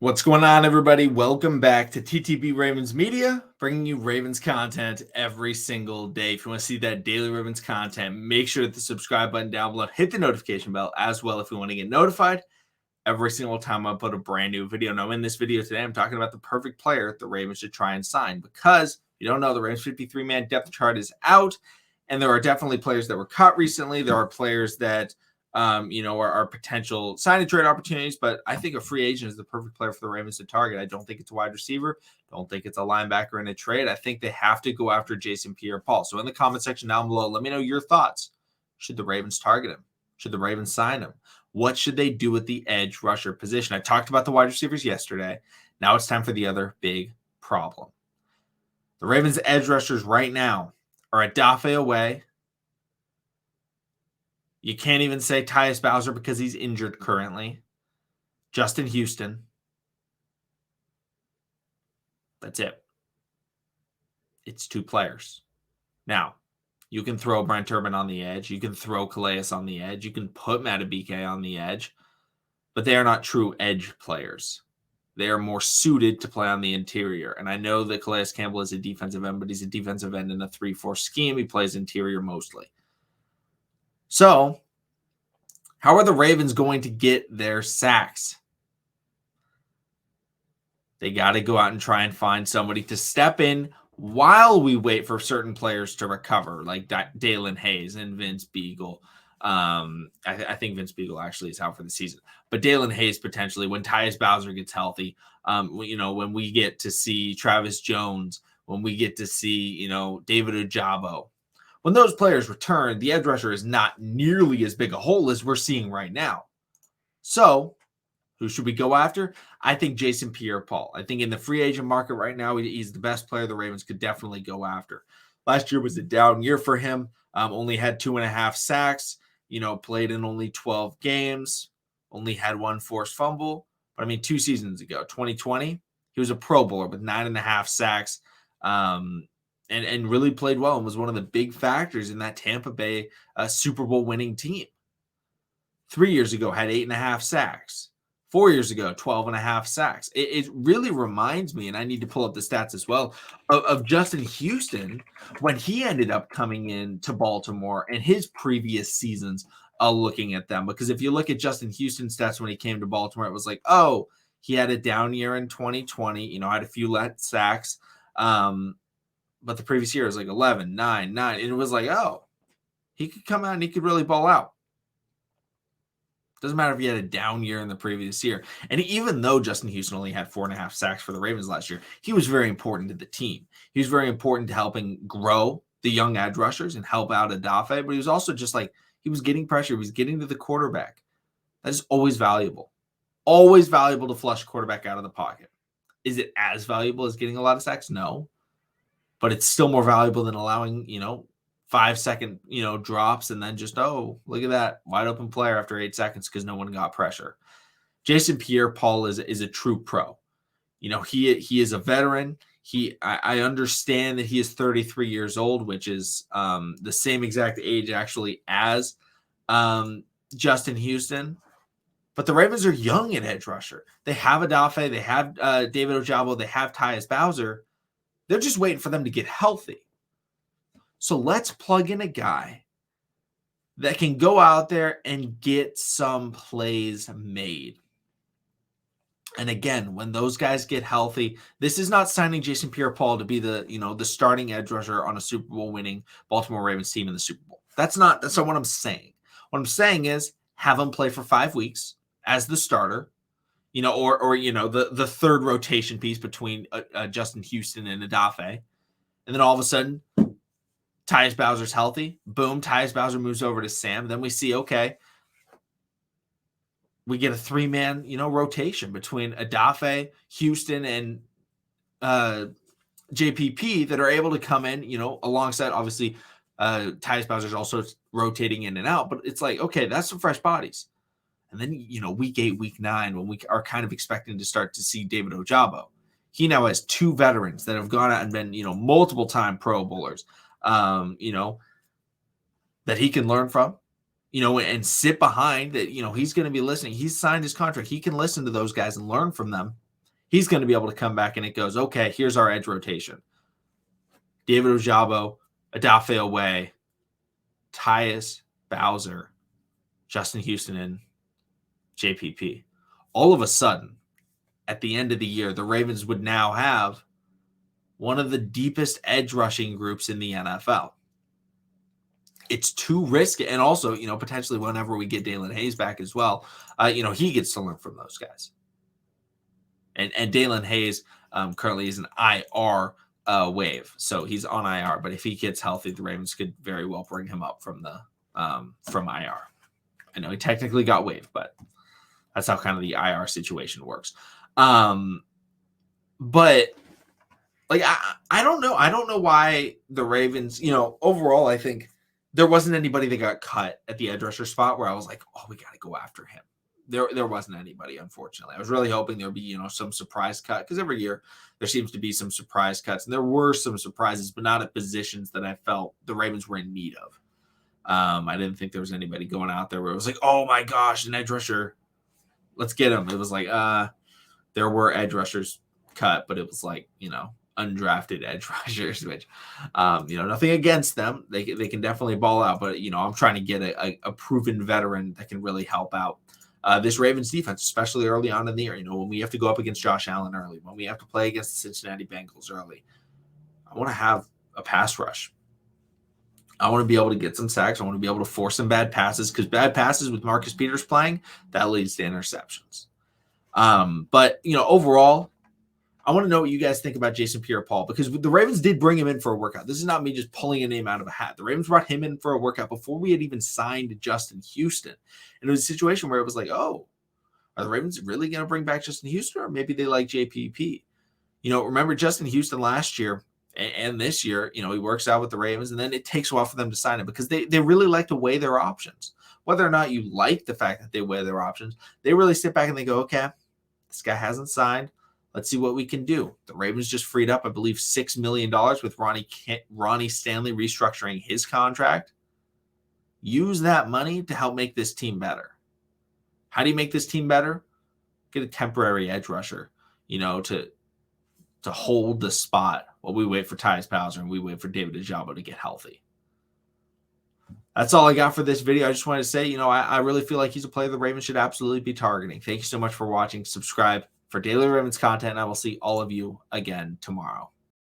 What's going on, everybody? Welcome back to TTB Ravens Media, bringing you Ravens content every single day. If you want to see that daily Ravens content, make sure to hit the subscribe button down below. Hit the notification bell as well if you want to get notified every single time I put a brand new video. Now, in this video today, I'm talking about the perfect player the Ravens should try and sign because you don't know, the Ravens 53-man depth chart is out, and there are definitely players that were cut recently. There are players that are potential sign and trade opportunities, but I think a free agent is the perfect player for the Ravens to target. I don't think it's a wide receiver. Don't think it's a linebacker in a trade. I think they have to go after Jason Pierre-Paul. So in the comment section down below, let me know your thoughts. Should the Ravens target him? Should the Ravens sign him? What should they do with the edge rusher position? I talked about the wide receivers yesterday. Now it's time for the other big problem. The Ravens edge rushers right now are a Dafe away. You can't even say Tyus Bowser because he's injured currently. Justin Houston. That's it. It's two players. Now, you can throw Brent Urban on the edge. You can throw Calais on the edge. You can put Matabike on the edge. But they are not true edge players. They are more suited to play on the interior. And I know that Calais Campbell is a defensive end, but he's a defensive end in a 3-4 scheme. He plays interior mostly. So, how are the Ravens going to get their sacks? They got to go out and try and find somebody to step in while we wait for certain players to recover, like Dalen Hayes and Vince Beagle. I think Vince Beagle actually is out for the season. But Dalen Hayes potentially, when Tyus Bowser gets healthy, when we get to see Travis Jones, when we get to see, David Ojabo. When those players return, the edge rusher is not nearly as big a hole as we're seeing right now. So, who should we go after? I think Jason Pierre-Paul. I think in the free agent market right now, he's the best player the Ravens could definitely go after. Last year was a down year for him. Only had 2.5 sacks. Played in only 12 games. Only had one forced fumble. But 2 seasons ago, 2020, he was a Pro Bowler with 9.5 sacks. And really played well and was one of the big factors in that Tampa Bay Super Bowl winning team. 3 years ago, had 8.5 sacks. 4 years ago, 12.5 sacks. It really reminds me, and I need to pull up the stats as well, of Justin Houston when he ended up coming in to Baltimore and his previous seasons looking at them. Because if you look at Justin Houston's stats when he came to Baltimore, it was like, oh, he had a down year in 2020, had a few less sacks. But the previous year was like 11, 9, 9. And it was like, oh, he could come out and he could really ball out. Doesn't matter if he had a down year in the previous year. And even though Justin Houston only had 4.5 sacks for the Ravens last year, he was very important to the team. He was very important to helping grow the young edge rushers and help out Adafe. But he was also just like, he was getting pressure. He was getting to the quarterback. That is always valuable. Always valuable to flush a quarterback out of the pocket. Is it as valuable as getting a lot of sacks? No. But it's still more valuable than allowing, 5-second, drops and then just, oh, look at that wide open player after 8 seconds because no one got pressure. Jason Pierre-Paul is a true pro. He is a veteran. I understand that he is 33 years old, which is the same exact age actually as Justin Houston. But the Ravens are young at edge rusher. They have Adafe, they have David Ojabo, they have Tyus Bowser. They're just waiting for them to get healthy. So let's plug in a guy that can go out there and get some plays made. And again, when those guys get healthy, this is not signing Jason Pierre-Paul to be the starting edge rusher on a Super Bowl winning Baltimore Ravens team in the Super Bowl. That's not what I'm saying. What I'm saying is have him play for 5 weeks as the starter. The third rotation piece between Justin Houston and Adafe. And then all of a sudden, Tyus Bowser's healthy. Boom, Tyus Bowser moves over to Sam. Then we see, okay, we get a 3-man, rotation between Adafe, Houston, and JPP that are able to come in, alongside, obviously, Tyus Bowser's also rotating in and out. But it's like, okay, that's some fresh bodies. And then, week 8, week 9, when we are kind of expecting to start to see David Ojabo, he now has 2 veterans that have gone out and been, multiple time Pro Bowlers, that he can learn from, and sit behind that, he's going to be listening. He's signed his contract. He can listen to those guys and learn from them. he's going to be able to come back and it goes, okay, here's our edge rotation. David Ojabo, Odafe Oweh, Tyus Bowser, Justin Houston, and JPP. All of a sudden, at the end of the year, the Ravens would now have one of the deepest edge rushing groups in the NFL. It's too risky. And also, potentially whenever we get Dalen Hayes back as well, he gets to learn from those guys. And Dalen Hayes currently is an IR wave. So he's on IR. But if he gets healthy, the Ravens could very well bring him up from IR. I know he technically got waived, but that's how kind of the IR situation works. But like, I don't know. I don't know why the Ravens, overall, I think there wasn't anybody that got cut at the edge rusher spot where I was like, oh, we got to go after him. There wasn't anybody, unfortunately. I was really hoping there would be, some surprise cut, because every year there seems to be some surprise cuts, and there were some surprises, but not at positions that I felt the Ravens were in need of. I didn't think there was anybody going out there where it was like, oh my gosh, an edge rusher, let's get him. It was like, there were edge rushers cut, but it was like, undrafted edge rushers, which, nothing against them. They can definitely ball out, but, I'm trying to get a proven veteran that can really help out this Ravens defense, especially early on in the year. When we have to go up against Josh Allen early, when we have to play against the Cincinnati Bengals early, I want to have a pass rush. I want to be able to get some sacks. I want to be able to force some bad passes, because bad passes with Marcus Peters playing, that leads to interceptions. But, overall, I want to know what you guys think about Jason Pierre-Paul, because the Ravens did bring him in for a workout. This is not me just pulling a name out of a hat. The Ravens brought him in for a workout before we had even signed Justin Houston. And it was a situation where it was like, oh, are the Ravens really going to bring back Justin Houston, or maybe they like JPP? Remember Justin Houston last year and this year, he works out with the Ravens, and then it takes a while for them to sign him, because they really like to weigh their options. Whether or not you like the fact that they weigh their options, they really sit back and they go, okay, this guy hasn't signed. Let's see what we can do. The Ravens just freed up, I believe, $6 million with Ronnie Stanley restructuring his contract. Use that money to help make this team better. How do you make this team better? Get a temporary edge rusher, to hold the spot while we wait for Tyus Bowser and we wait for David Ojabo to get healthy. That's all I got for this video. I just wanted to say, I really feel like he's a player the Ravens should absolutely be targeting. Thank you so much for watching. Subscribe for daily Ravens content, and I will see all of you again tomorrow.